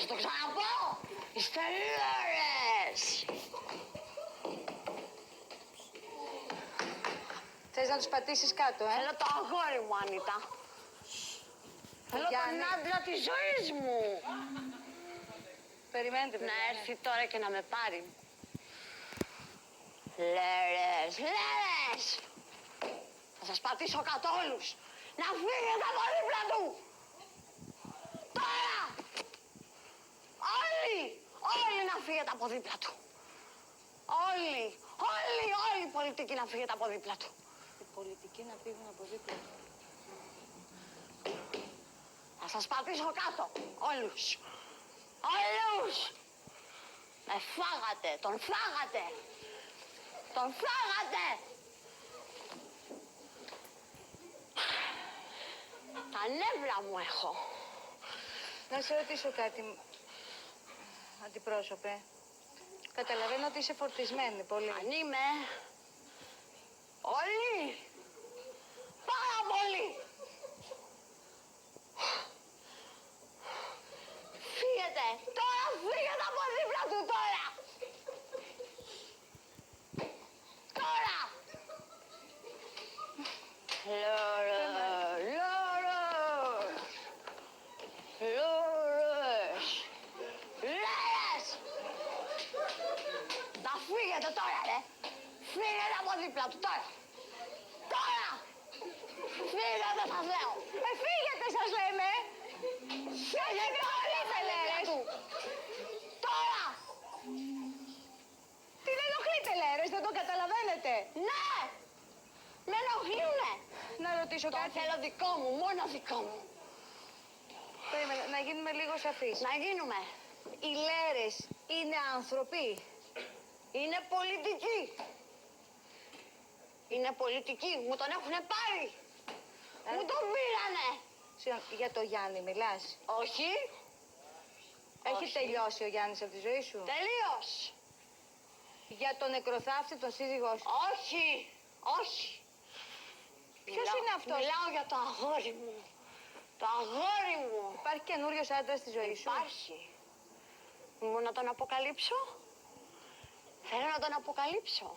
Θα το ξαναπώ. Είστε λέρες. Θες να τους πατήσεις κάτω, Θέλω το αγόρι μου, Ανίτα. Θέλω τον άντρα της ζωής μου. Περιμένετε, Να έρθει τώρα και να με πάρει. Λέρες, λέρες. Θα σας πατήσω κάτω όλους. Να φύγετε από δίπλα του. Τώρα. Όλοι να φύγετε από δίπλα του. Όλοι οι πολιτικοί να φύγετε από δίπλα του. Οι πολιτικοί να φύγουν από δίπλα του. Θα σας πατήσω κάτω, όλους. Όλους. Με φάγατε, τον φάγατε. Τον φάγατε. Τα νεύρα μου έχω. Να σε ρωτήσω κάτι, αντιπρόσωπε. Καταλαβαίνω ότι είσαι φορτισμένη πολύ. Αν είμαι. Όλοι. Πάρα πολύ. Φύγετε. Τώρα φύγετε από δίπλα του τώρα. Τώρα. Λόρες. Να φύγετε τώρα, ρε. Φύγετε από δίπλα του τώρα. Τώρα. Φύγετε, σας λέω. Φύγετε, σας λέμε. Φύγετε όλοι από δίπλα του. Τώρα. Την ενοχλείτε, Λέρες, δεν το καταλαβαίνετε. Ναι. Με ενοχλούνε. Να ρωτήσω Το κάτι. θέλω δικό μου, μόνο δικό μου. Περίμενε, να γίνουμε λίγο σαφείς. Να γίνουμε. Οι Λέρες είναι άνθρωποι. Είναι πολιτικοί. Είναι πολιτικοί. Μου τον έχουνε πάρει. Μου τον πήρανε. Για το Γιάννη μιλάς. Όχι. Έχει Όχι. τελειώσει ο Γιάννης από τη ζωή σου. Τελείως. Για τον νεκροθάφτη, τον σύζυγό σου. Όχι. Όχι. Ποιος είναι αυτός? Μιλάω για το αγόρι μου. Το αγόρι μου. Υπάρχει καινούριος άντρας στη ζωή σου. Υπάρχει. Μου να τον αποκαλύψω. Θέλω να τον αποκαλύψω.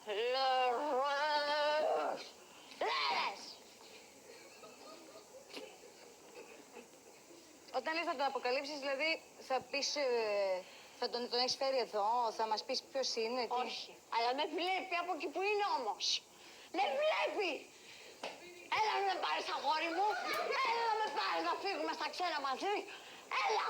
Λέρες. Λέρες. Όταν λες να τον αποκαλύψεις, δηλαδή θα πεις, θα τον έχεις φέρει εδώ, θα μας πεις ποιος είναι. Όχι, αλλά με βλέπει από εκεί που είναι όμως. Με βλέπει. Έλα να με πάρεις αγόρι μου. Έλα να με πάρεις να φύγουμε στα ξένα μαζί. Έλα.